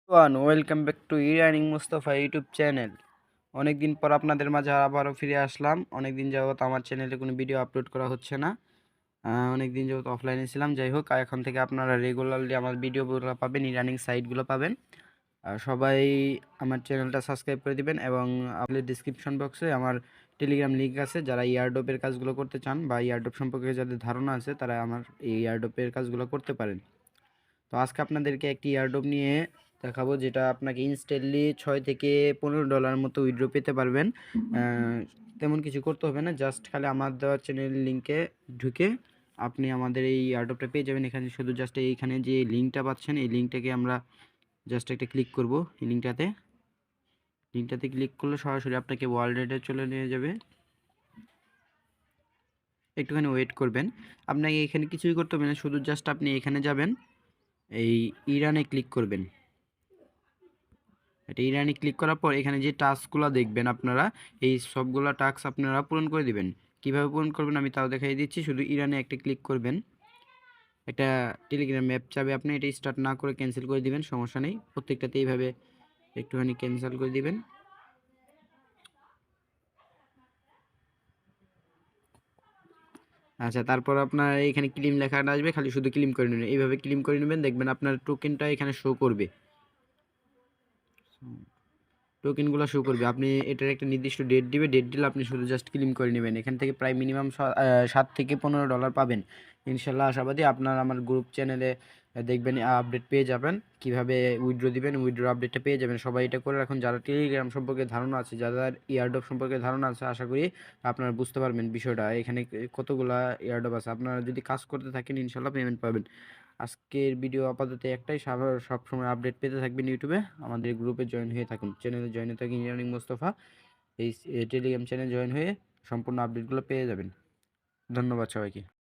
Welcome back to ইরানিং Mustafa YouTube channel. অনেকদিন পর আপনাদের মাঝে আবারও ফিরে আসলাম। অনেকদিন যাবত আমার চ্যানেলে কোনো ভিডিও আপলোড করা হচ্ছে না। অনেকদিন যাবত অফলাইনে ছিলাম। যাই হোক, এখন থেকে আপনারা রেগুলারলি আমার ভিডিওগুলো পাবেন, ইরানিং সাইটগুলো পাবেন। সবাই আমার চ্যানেলটা সাবস্ক্রাইব করে দিবেন এবং আপনাদের ডিসক্রিপশন বক্সে আমার টেলিগ্রাম লিঙ্ক আছে। যারা ইয়ারড্রপের কাজগুলো করতে চান বা ইয়ারড্রপ সম্পর্কে যাদের ধারণা আছে তারা আমার এই ইয়ারড্রপের কাজগুলো করতে পারেন। তো আজকে আপনাদেরকে একটি এয়ারড্রপ নিয়ে দেখাবো, যেটা আপনাকে ইনস্ট্যান্টলি $6 থেকে $15 মতো উইথড্র পেতে পারবেন। তেমন কিছু করতে হবে না, জাস্ট খালি আমার দেওয়া চ্যানেল লিঙ্কে ঢুকে আপনি আমাদের এই এয়ারড্রপটা পেয়ে যাবেন। এখানে শুধু জাস্ট এইখানে যে লিঙ্কটা পাচ্ছেন এই লিঙ্কটাকে আমরা জাস্ট একটা ক্লিক করব। এই লিঙ্কটাতে ক্লিক করলে সরাসরি আপনাকে ওয়ালেটে চলে নিয়ে যাবে। একটুখানি ওয়েট করবেন। আপনাকে এখানে কিছুই করতে হবে না, শুধু জাস্ট আপনি এখানে যাবেন, এই ইরানে ক্লিক করবেন। এটা ইরানি ক্লিক করার পর এখানে যে টাস্কগুলো দেখবেন আপনারা, এই সবগুলো টাস্ক আপনারা পূরণ করে দিবেন। কিভাবে পূরণ করবেন আমি তাও দেখাই দিচ্ছি। শুধু ইরানে একটা ক্লিক করবেন, একটা টেলিগ্রাম অ্যাপ চাবে, আপনি এটা স্টার্ট না করে ক্যান্সেল করে দিবেন, সমস্যা নেই। প্রত্যেকটাতে এইভাবে একটুখানি ক্যান্সেল করে দিবেন। আচ্ছা, তারপর আপনার এখানে ক্লেম লেখাটা আসবে, খালি শুধু ক্লেম করে নেবেন। এইভাবে ক্লেম করে নেবেন, দেখবেন আপনার টোকেনটা এখানে শো করবে। টোকেনগুলো শো করবে। আপনি এটার একটা নির্দিষ্ট ডেট দিবে, ডেট দিলে আপনি শুধু জাস্ট ক্লেম করে নেবেন। এখান থেকে প্রায় মিনিমাম $7 থেকে $15 পাবেন ইনশাল্লাহ। আশাবাদী আপনার আমার গ্রুপ চ্যানেলে দেখবেন আপডেট পেয়ে যাবেন, কিভাবে উইথড্র দিবেন, উইথড্র আপডেটটা পেয়ে যাবেন। সবাই এটা করে রাখুন। যারা টেলিগ্রাম সম্পর্কে ধারণা আছে, যাদের ইয়ারড্রপ সম্পর্কে ধারণা আছে, আশা করি আপনারা বুঝতে পারবেন বিষয়টা। এখানে কতগুলা ইয়ারড্রপ আছে, আপনারা যদি কাজ করতে থাকেন ইনশাল্লাহ পেমেন্ট পাবেন। আজকের ভিডিও আপাতত একটাই, সবসময় আপডেট পেতে থাকবেন ইউটিউবে। আমাদের গ্রুপে জয়েন হয়ে থাকুন, চ্যানেলে জয়েন হয়ে থাকুন ইরানিং মোস্তফা। এই টেলিগ্রাম চ্যানেল জয়েন হয়ে সম্পূর্ণ আপডেটগুলো পেয়ে যাবেন। ধন্যবাদ সবাইকে।